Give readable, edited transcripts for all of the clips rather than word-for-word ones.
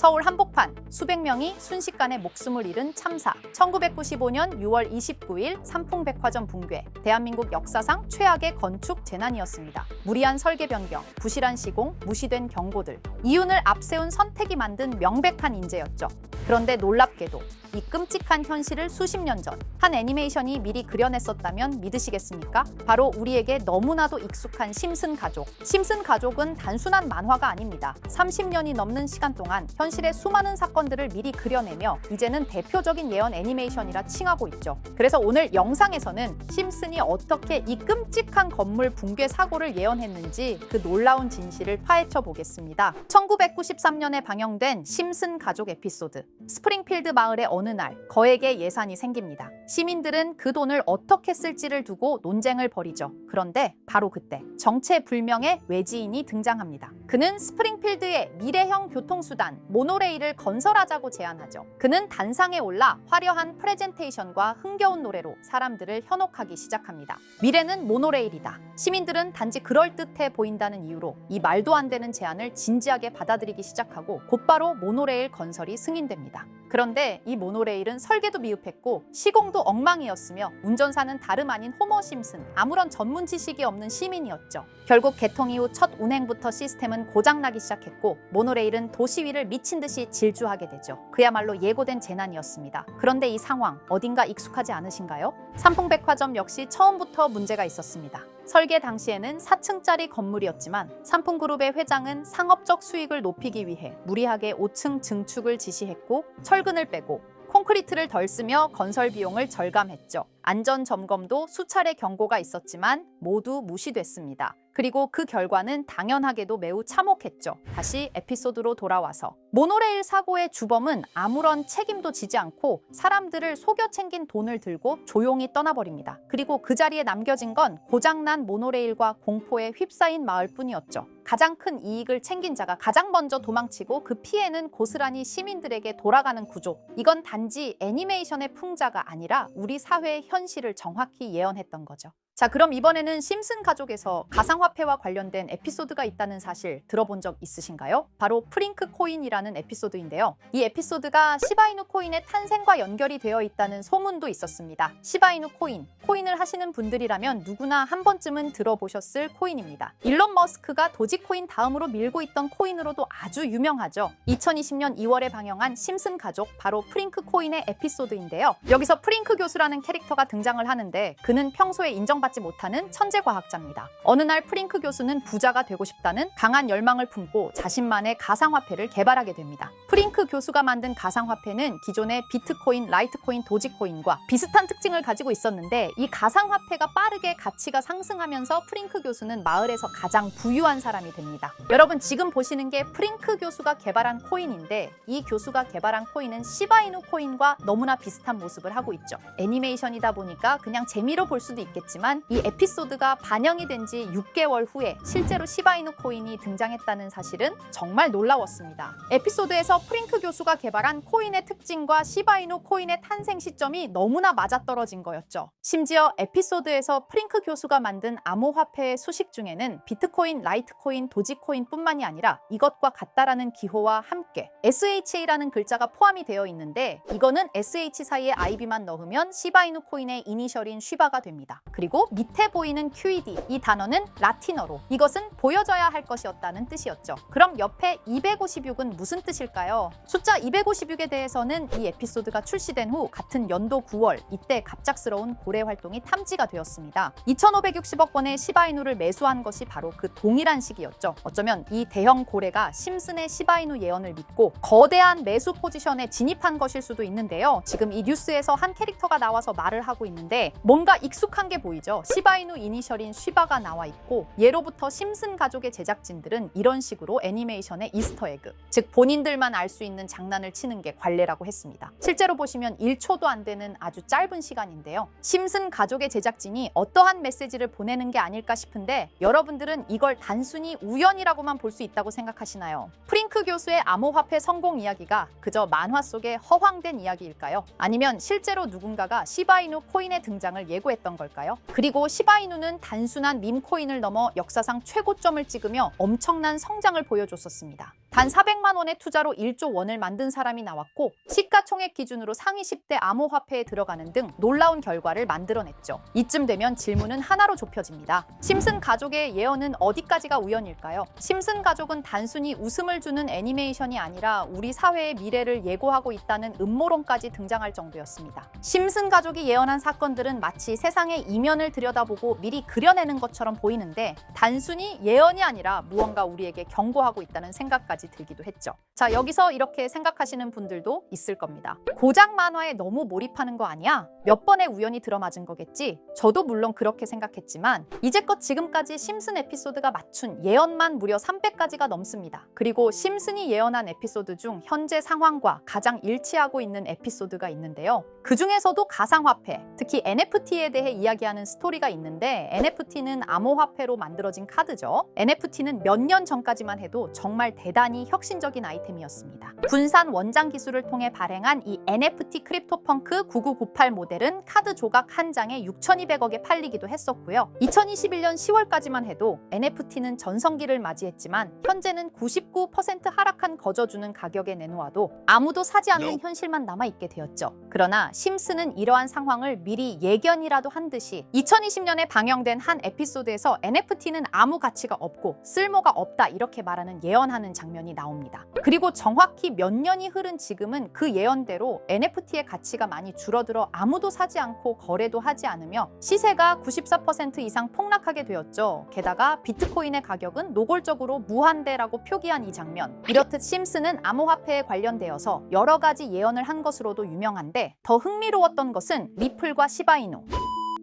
서울 한복판 수백 명이 순식간에 목숨을 잃은 참사. 1995년 6월 29일 삼풍백화점 붕괴. 대한민국 역사상 최악의 건축 재난이었습니다. 무리한 설계 변경, 부실한 시공, 무시된 경고들. 이윤을 앞세운 선택이 만든 명백한 인재였죠. 그런데 놀랍게도 이 끔찍한 현실을 수십 년 전 한 애니메이션이 미리 그려냈었다면 믿으시겠습니까? 바로 우리에게 너무나도 익숙한 심슨 가족. 심슨 가족은 단순한 만화가 아닙니다. 30년이 넘는 시간 동안 현실의 수많은 사건들을 미리 그려내며 이제는 대표적인 예언 애니메이션이라 칭하고 있죠. 그래서 오늘 영상에서는 심슨이 어떻게 이 끔찍한 건물 붕괴 사고를 예언했는지 그 놀라운 진실을 파헤쳐 보겠습니다. 1993년에 방영된 심슨 가족 에피소드. 스프링필드 마을의 어느 날 거액의 예산이 생깁니다. 시민들은 그 돈을 어떻게 쓸지를 두고 논쟁을 벌이죠. 그런데 바로 그때 정체불명의 외지인이 등장합니다. 그는 스프링필드의 미래형 교통수단 모노레일을 건설하자고 제안하죠. 그는 단상에 올라 화려한 프레젠테이션과 흥겨운 노래로 사람들을 현혹하기 시작합니다. 미래는 모노레일이다. 시민들은 단지 그럴듯해 보인다는 이유로 이 말도 안 되는 제안을 진지하게 받아들이기 시작하고 곧바로 모노레일 건설이 승인됩니다. 그런데 이 모노레일은 설계도 미흡했고 시공도 엉망이었으며 운전사는 다름 아닌 호머 심슨, 아무런 전문 지식이 없는 시민이었죠. 결국 개통 이후 첫 운행부터 시스템은 고장나기 시작했고 모노레일은 도시 위를 미친 듯이 질주하게 되죠. 그야말로 예고된 재난이었습니다. 그런데 이 상황 어딘가 익숙하지 않으신가요? 삼풍백화점 역시 처음부터 문제가 있었습니다. 설계 당시에는 4층짜리 건물이었지만 삼풍그룹의 회장은 상업적 수익을 높이기 위해 무리하게 5층 증축을 지시했고 철근을 빼고 콘크리트를 덜 쓰며 건설 비용을 절감했죠. 안전 점검도 수차례 경고가 있었지만 모두 무시됐습니다. 그리고 그 결과는 당연하게도 매우 참혹했죠. 다시 에피소드로 돌아와서 모노레일 사고의 주범은 아무런 책임도 지지 않고 사람들을 속여 챙긴 돈을 들고 조용히 떠나버립니다. 그리고 그 자리에 남겨진 건 고장난 모노레일과 공포에 휩싸인 마을뿐이었죠. 가장 큰 이익을 챙긴 자가 가장 먼저 도망치고 그 피해는 고스란히 시민들에게 돌아가는 구조. 이건 단지 애니메이션의 풍자가 아니라 우리 사회의 현실을 정확히 예언했던 거죠. 자, 그럼 이번에는 심슨 가족에서 가상화폐와 관련된 에피소드가 있다는 사실 들어본 적 있으신가요? 바로 프링크 코인이라는 에피소드인데요. 이 에피소드가 시바이누 코인의 탄생과 연결이 되어 있다는 소문도 있었습니다. 시바이누 코인, 코인을 하시는 분들이라면 누구나 한 번쯤은 들어보셨을 코인입니다. 일론 머스크가 도지코인 다음으로 밀고 있던 코인으로도 아주 유명하죠. 2020년 2월에 방영한 심슨 가족, 바로 프링크 코인의 에피소드인데요. 여기서 프링크 교수라는 캐릭터가 등장을 하는데 그는 평소에 인정받지 못하는 천재 과학자입니다. 어느 날 프링크 교수는 부자가 되고 싶다는 강한 열망을 품고 자신만의 가상화폐를 개발하게 됩니다. 프링크 교수가 만든 가상화폐는 기존의 비트코인, 라이트코인, 도지코인과 비슷한 특징을 가지고 있었는데 이 가상화폐가 빠르게 가치가 상승하면서 프링크 교수는 마을에서 가장 부유한 사람이 됩니다. 여러분 지금 보시는 게 프링크 교수가 개발한 코인인데 이 교수가 개발한 코인은 시바이누 코인과 너무나 비슷한 모습을 하고 있죠. 애니메이션이다 보니까 그냥 재미로 볼 수도 있겠지만 이 에피소드가 반영이 된 지 6개월 후에 실제로 시바이누 코인이 등장했다는 사실은 정말 놀라웠습니다. 에피소드에서 프링크 교수가 개발한 코인의 특징과 시바이누 코인의 탄생 시점이 너무나 맞아떨어진 거였죠. 심지어 에피소드에서 프링크 교수가 만든 암호화폐의 수식 중에는 비트코인, 라이트코인, 도지코인뿐만이 아니라 이것과 같다라는 기호와 함께 SHA라는 글자가 포함이 되어 있는데 이거는 SH 사이에 IB만 넣으면 시바이누 코인의 이니셜인 쉬바가 됩니다. 그리고 밑에 보이는 QED, 이 단어는 라틴어로 이것은 보여져야 할 것이었다는 뜻이었죠. 그럼 옆에 256은 무슨 뜻일까요? 숫자 256에 대해서는 이 에피소드가 출시된 후 같은 연도 9월 이때 갑작스러운 고래 활동이 탐지가 되었습니다. 2,560억 원의 시바이누를 매수한 것이 바로 그 동일한 시기였죠. 어쩌면 이 대형 고래가 심슨의 시바이누 예언을 믿고 거대한 매수 포지션에 진입한 것일 수도 있는데요. 지금 이 뉴스에서 한 캐릭터가 나와서 말을 하고 있는데 뭔가 익숙한 게 보이죠. 시바이누 이니셜인 쉬바가 나와 있고 예로부터 심슨 가족의 제작진들은 이런 식으로 애니메이션의 이스터에그, 즉 본인들만 알 수 있는 장난을 치는 게 관례라고 했습니다. 실제로 보시면 1초도 안 되는 아주 짧은 시간인데요. 심슨 가족의 제작진이 어떠한 메시지를 보내는 게 아닐까 싶은데 여러분들은 이걸 단순히 우연이라고만 볼 수 있다고 생각하시나요? 프링크 교수의 암호화폐 성공 이야기가 그저 만화 속의 허황된 이야기일까요? 아니면 실제로 누군가가 시바이누 코인의 등장을 예고했던 걸까요? 그리고 시바이누는 단순한 밈코인을 넘어 역사상 최고점을 찍으며 엄청난 성장을 보여줬었습니다. 단 400만 원의 투자로 1조 원을 만든 사람이 나왔고 시가총액 기준으로 상위 10대 암호화폐에 들어가는 등 놀라운 결과를 만들어냈죠. 이쯤 되면 질문은 하나로 좁혀집니다. 심슨 가족의 예언은 어디까지가 우연일까요? 심슨 가족은 단순히 웃음을 주는 애니메이션이 아니라 우리 사회의 미래를 예고하고 있다는 음모론까지 등장할 정도였습니다. 심슨 가족이 예언한 사건들은 마치 세상의 이면을 들여다보고 미리 그려내는 것처럼 보이는데 단순히 예언이 아니라 무언가 우리에게 경고하고 있다는 생각까지 들기도 했죠. 자, 여기서 이렇게 생각하시는 분들도 있을 겁니다. 고작 만화에 너무 몰입하는 거 아니야? 몇 번의 우연이 들어맞은 거겠지? 저도 물론 그렇게 생각했지만 이제껏 지금까지 심슨 에피소드가 맞춘 예언만 무려 300가지가 넘습니다. 그리고 심슨이 예언한 에피소드 중 현재 상황과 가장 일치하고 있는 에피소드가 있는데요. 그 중에서도 가상화폐, 특히 NFT에 대해 이야기하는 스토리가 있는데 NFT는 암호화폐로 만들어진 카드죠. NFT는 몇 년 전까지만 해도 정말 대단히 혁신적인 아이템이었습니다. 분산 원장 기술을 통해 발행한 이 NFT 크립토펑크 9998 모델은 카드 조각 한 장에 6,200억에 팔리기도 했었고요. 2021년 10월까지만 해도 NFT는 전성기를 맞이했지만 현재는 99% 하락한 거저주는 가격에 내놓아도 아무도 사지 않는 현실만 남아있게 되었죠. 그러나 심슨은 이러한 상황을 미리 예견이라도 한 듯이 2020년에 방영된 한 에피소드에서 NFT는 아무 가치가 없고 쓸모가 없다 이렇게 말하는 예언하는 장면이 나옵니다. 그리고 정확히 몇 년이 흐른 지금은 그 예언대로 NFT의 가치가 많이 줄어들어 아무도 사지 않고 거래도 하지 않으며 시세가 94% 이상 폭락하게 되었죠. 게다가 비트코인의 가격은 노골적으로 무한대라고 표기한 이 장면. 이렇듯 심슨은 암호화폐에 관련되어서 여러 가지 예언을 한 것으로도 유명한데 더 흥미로웠던 것은 리플과 시바이누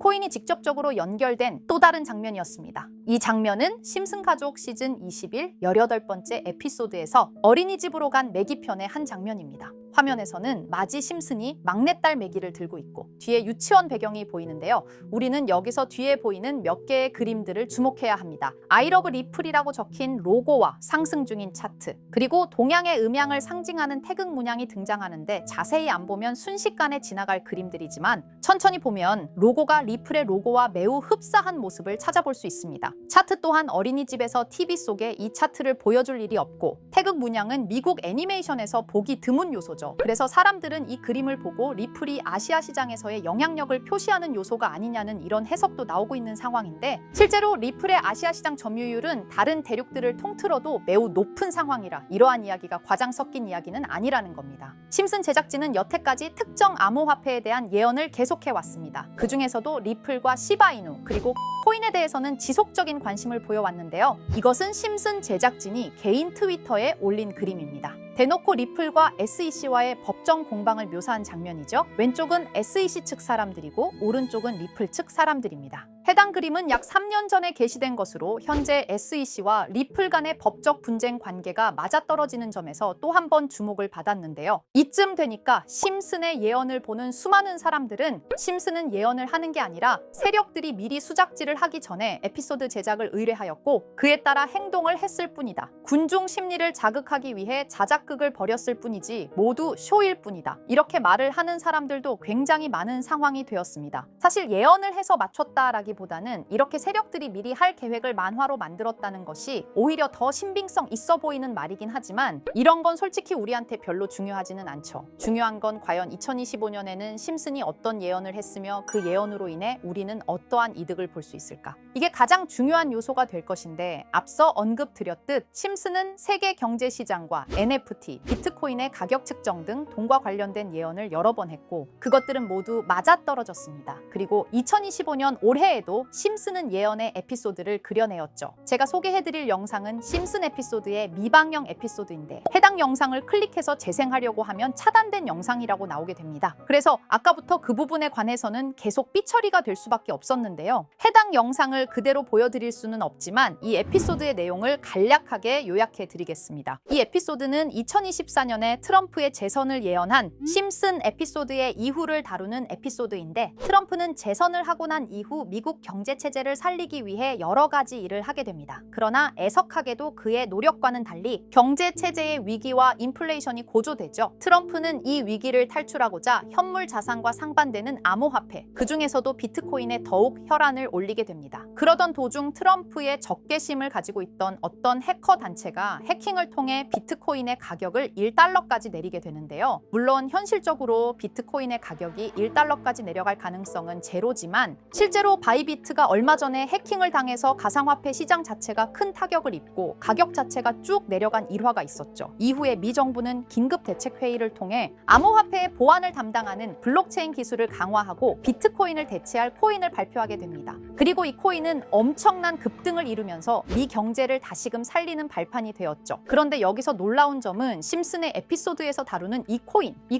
코인이 직접적으로 연결된 또 다른 장면이었습니다. 이 장면은 심슨 가족 시즌 21 18번째 에피소드에서 어린이집으로 간 매기 편의 한 장면입니다. 화면에서는 마지 심슨이 막내딸 매기를 들고 있고 뒤에 유치원 배경이 보이는데요. 우리는 여기서 뒤에 보이는 몇 개의 그림들을 주목해야 합니다. I love 리플이라고 적힌 로고와 상승 중인 차트, 그리고 동양의 음양을 상징하는 태극 문양이 등장하는데 자세히 안 보면 순식간에 지나갈 그림들이지만 천천히 보면 로고가 리플의 로고와 매우 흡사한 모습을 찾아볼 수 있습니다. 차트 또한 어린이집에서 TV 속에 이 차트를 보여줄 일이 없고 태극 문양은 미국 애니메이션에서 보기 드문 요소죠. 그래서 사람들은 이 그림을 보고 리플이 아시아 시장에서의 영향력을 표시하는 요소가 아니냐는 이런 해석도 나오고 있는 상황인데 실제로 리플의 아시아 시장 점유율은 다른 대륙들을 통틀어도 매우 높은 상황이라 이러한 이야기가 과장 섞인 이야기는 아니라는 겁니다. 심슨 제작진은 여태까지 특정 암호화폐에 대한 예언을 계속해왔습니다. 그 중에서도 리플과 시바이누 그리고 코인에 대해서는 지속적인 관심을 보여왔는데요. 이것은 심슨 제작진이 개인 트위터에 올린 그림입니다. 대놓고 리플과 SEC와의 법정 공방을 묘사한 장면이죠. 왼쪽은 SEC 측 사람들이고 오른쪽은 리플 측 사람들입니다. 해당 그림은 약 3년 전에 게시된 것으로 현재 SEC와 리플 간의 법적 분쟁 관계가 맞아떨어지는 점에서 또 한 번 주목을 받았는데요. 이쯤 되니까 심슨의 예언을 보는 수많은 사람들은 심슨은 예언을 하는 게 아니라 세력들이 미리 수작질을 하기 전에 에피소드 제작을 의뢰하였고 그에 따라 행동을 했을 뿐이다. 군중 심리를 자극하기 위해 자작극을 벌였을 뿐이지 모두 쇼일 뿐이다. 이렇게 말을 하는 사람들도 굉장히 많은 상황이 되었습니다. 사실 예언을 해서 맞췄다라기보다는 이렇게 세력들이 미리 할 계획을 만화로 만들었다는 것이 오히려 더 신빙성 있어 보이는 말이긴 하지만 이런 건 솔직히 우리한테 별로 중요하지는 않죠. 중요한 건 과연 2025년에는 심슨이 어떤 예언을 했으며 그 예언으로 인해 우리는 어떠한 이득을 볼 수 있을까? 이게 가장 중요한 요소가 될 것인데 앞서 언급드렸듯 심슨은 세계 경제 시장과 NFT, 비트코인의 가격 측정 등 돈과 관련된 예언을 여러 번 했고 그것들은 모두 맞아떨어졌습니다. 그리고 2025년 올해에도 심슨은 예언의 에피소드를 그려내었죠. 제가 소개해드릴 영상은 심슨 에피소드의 미방영 에피소드인데 해당 영상을 클릭해서 재생하려고 하면 차단된 영상이라고 나오게 됩니다. 그래서 아까부터 그 부분에 관해서는 계속 삐처리가 될 수밖에 없었는데요. 해당 영상을 그대로 보여드릴 수는 없지만 이 에피소드의 내용을 간략하게 요약해 드리겠습니다. 이 에피소드는 2024년에 트럼프의 재선을 예언한 심슨 에피소드의 이후를 다루는 에피소드인데 트럼프는 트럼프는 재선을 하고 난 이후 미국 경제 체제를 살리기 위해 여러 가지 일을 하게 됩니다. 그러나 애석하게도 그의 노력과는 달리 경제 체제의 위기와 인플레이션이 고조되죠. 트럼프는 이 위기를 탈출하고자 현물 자산과 상반되는 암호화폐, 그중에서도 비트코인에 더욱 혈안을 올리게 됩니다. 그러던 도중 트럼프의 적개심을 가지고 있던 어떤 해커 단체가 해킹을 통해 비트코인의 가격을 1달러까지 내리게 되는데요. 물론 현실적으로 비트코인의 가격이 1달러까지 내려갈 가능성은 제로지만 실제로 바이비트가 얼마 전에 해킹을 당해서 가상화폐 시장 자체가 큰 타격을 입고 가격 자체가 쭉 내려간 일화가 있었죠. 이후에 미 정부는 긴급 대책 회의를 통해 암호화폐의 보안을 담당하는 블록체인 기술을 강화하고 비트코인을 대체할 코인을 발표하게 됩니다. 그리고 이 코인은 엄청난 급등을 이루면서 미 경제를 다시금 살리는 발판이 되었죠. 그런데 여기서 놀라운 점은 심슨의 에피소드에서 다루는 이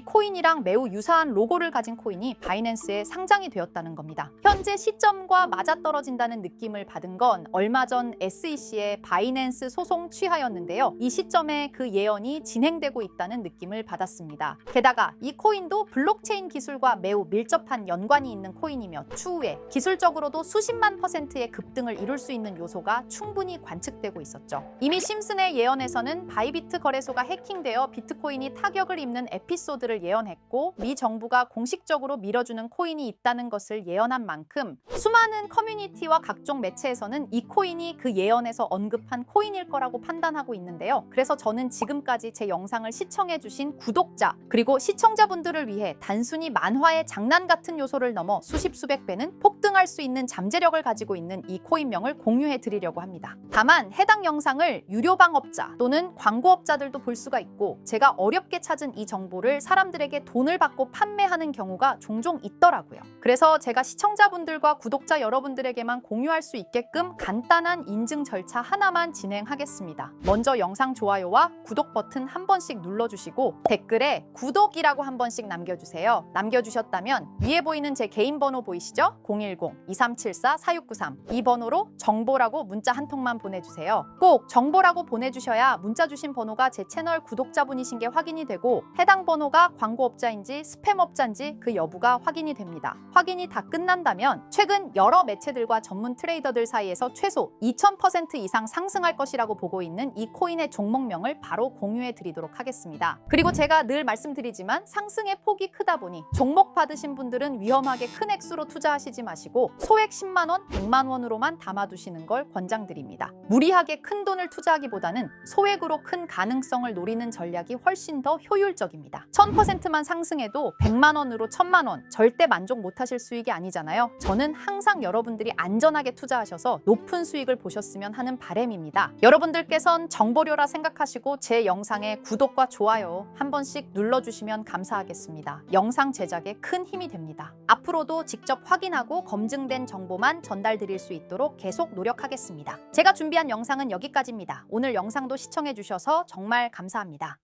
코인이랑 매우 유사한 로고를 가진 코인이 바이낸스에 상장이 되었다는 겁니다. 현재 시점과 맞아떨어진다는 느낌을 받은 건 얼마 전 SEC의 바이낸스 소송 취하였는데요. 이 시점에 그 예언이 진행되고 있다는 느낌을 받았습니다. 게다가 이 코인도 블록체인 기술과 매우 밀접한 연관이 있는 코인이며 추후에 기술적으로도 수십만 %의 급등을 이룰 수 있는 요소가 충분히 관측되고 있었죠. 이미 심슨의 예언에서는 바이비트 거래소가 해킹되어 비트코인이 타격을 입는 에피소드를 예언했고 미 정부가 공식적으로 밀어주는 코인이 있다는 것을 예언한 만큼 수많은 커뮤니티와 각종 매체에서는 이 코인이 그 예언에서 언급한 코인일 거라고 판단하고 있는데요. 그래서 저는 지금까지 제 영상을 시청해주신 구독자 그리고 시청자분들을 위해 단순히 만화의 장난 같은 요소를 넘어 수십 수백 배는 폭등할 수 있는 잠재력을 가지고 있는 이 코인명을 공유해 드리려고 합니다. 다만 해당 영상을 유료 방업자 또는 광고업자들도 볼 수가 있고 제가 어렵게 찾은 이 정보를 사람들에게 돈을 받고 판매하는 경우가 종종 있더라고요. 그래서 제가 시청자분들과 구독자 여러분들에게만 공유할 수 있게끔 간단한 인증 절차 하나만 진행하겠습니다. 먼저 영상 좋아요와 구독 버튼 한 번씩 눌러주시고 댓글에 구독이라고 한 번씩 남겨주세요. 남겨주셨다면 위에 보이는 제 개인 번호 보이시죠? 010-2374-4693 이 번호로 정보라고 문자 한 통만 보내주세요. 꼭 정보라고 보내주셔야 문자 주신 번호가 제 채널 구독자분이신 게 확인이 되고 해당 번호가 광고업자인지 스팸업자인지 그 여부가 확인이 됩니다. 확인이 다 끝난다면 최근 여러 매체들과 전문 트레이더들 사이에서 최소 2000% 이상 상승할 것이라고 보고 있는 이 코인의 종목명을 바로 공유해 드리도록 하겠습니다. 그리고 제가 늘 말씀드리지만 상승의 폭이 크다 보니 종목 받으신 분들은 위험하게 큰 액수로 투자하시지 마시고 소액 10만 원, 100만 원으로만 담아두시는 걸 권장드립니다. 무리하게 큰 돈을 투자하기보다는 소액으로 큰 가능성을 노리는 전략이 훨씬 더 효율적입니다. 1000%만 상승해도 100만 원으로 1000만 원 절대 만족 못하실 수익이 아니잖아요. 저는 항상 여러분들이 안전하게 투자하셔서 높은 수익을 보셨으면 하는 바람입니다. 여러분들께선 정보료라 생각하시고 제 영상에 구독과 좋아요 한 번씩 눌러주시면 감사하겠습니다. 영상 제작에 큰 힘이 됩니다. 앞으로도 직접 확인하고 검증된 정보만 전달드릴 수 있도록 계속 노력하겠습니다. 제가 준비한 영상은 여기까지입니다. 오늘 영상도 시청해주셔서 정말 감사합니다.